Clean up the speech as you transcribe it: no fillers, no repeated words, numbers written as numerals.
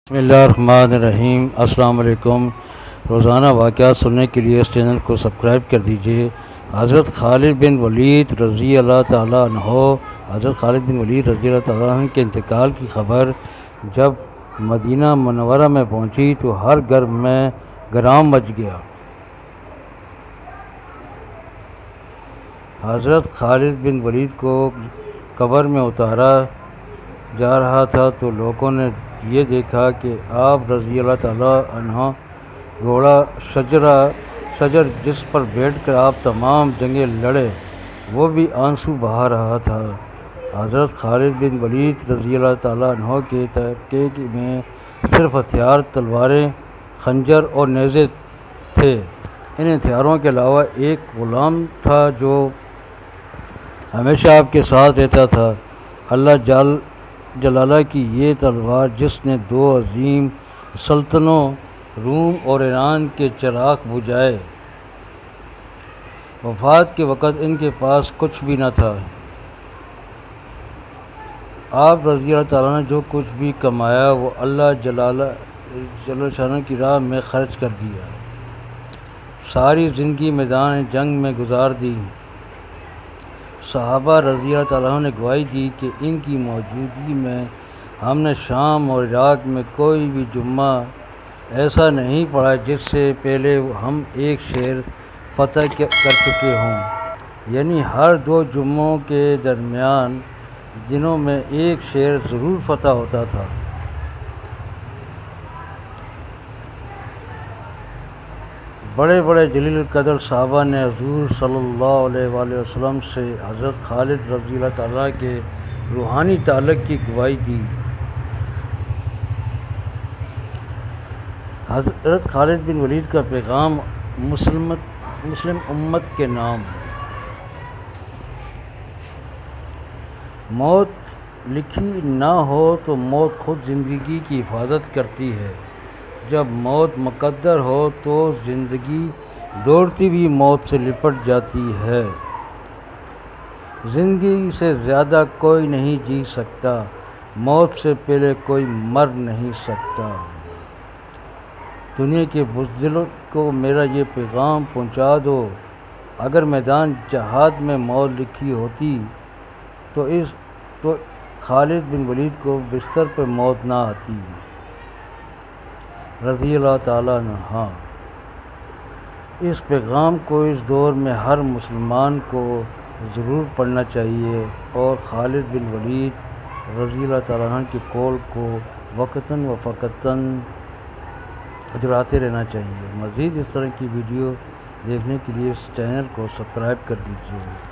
بسم اللہ الرحمن الرحیم۔ السلام علیکم۔ روزانہ واقعات سننے کے لیے اس چینل کو سبسکرائب کر دیجیے۔ حضرت خالد بن ولید رضی اللہ تعالیٰ عنہ کے انتقال کی خبر جب مدینہ منورہ میں پہنچی تو ہر گھر میں گرام مچ گیا۔ حضرت خالد بن ولید کو قبر میں اتارا جا رہا تھا تو لوگوں نے یہ دیکھا کہ آپ رضی اللہ تعالیٰ عنہ گھوڑا شجر جس پر بیٹھ کر آپ تمام جنگیں لڑے وہ بھی آنسو بہا رہا تھا۔ حضرت خالد بن ولید رضی اللہ تعالیٰ عنہ کے ترکے میں صرف ہتھیار تلواریں، خنجر اور نیزے تھے۔ ان ہتھیاروں کے علاوہ ایک غلام تھا جو ہمیشہ آپ کے ساتھ رہتا تھا۔ اللہ جلالہ کی یہ تلوار جس نے دو عظیم سلطنتوں روم اور ایران کے چراغ بجھائے۔ وفات کے وقت ان کے پاس کچھ بھی نہ تھا۔ آپ رضی اللہ تعالیٰ نے جو کچھ بھی کمایا وہ اللہ جل شانہ کی راہ میں خرچ کر دیا۔ ساری زندگی میدان جنگ میں گزار دی۔ صحابہ رضی اللہ تعالیٰ نے گواہی دی کہ ان کی موجودگی میں ہم نے شام اور عراق میں کوئی بھی جمعہ ایسا نہیں پڑھا جس سے پہلے ہم ایک شہر فتح کر چکے ہوں، یعنی ہر دو جمعوں کے درمیان دنوں میں ایک شہر ضرور فتح ہوتا تھا۔ بڑے بڑے جلیل القدر صحابہ نے حضور صلی اللہ علیہ وآلہ وسلم سے حضرت خالد رضی اللہ تعالیٰ کے روحانی تعلق کی گواہی دی۔ حضرت خالد بن ولید کا پیغام مسلم امت کے نام۔ موت لکھی نہ ہو تو موت خود زندگی کی حفاظت کرتی ہے۔ جب موت مقدر ہو تو زندگی دوڑتی ہوئی موت سے لپٹ جاتی ہے۔ زندگی سے زیادہ کوئی نہیں جی سکتا، موت سے پہلے کوئی مر نہیں سکتا۔ دنیا کے بزدلوں کو میرا یہ پیغام پہنچا دو، اگر میدان جہاد میں موت لکھی ہوتی تو خالد بن ولید کو بستر پر موت نہ آتی رضی اللہ تعالیٰ عنہ۔ اس پیغام کو اس دور میں ہر مسلمان کو ضرور پڑھنا چاہیے اور خالد بن ولید رضی اللہ تعالیٰ عنہ کے قول کو وقتاً و فوقتاً دہراتے رہنا چاہیے۔ مزید اس طرح کی ویڈیو دیکھنے کے لیے اس چینل کو سبسکرائب کر دیجیے۔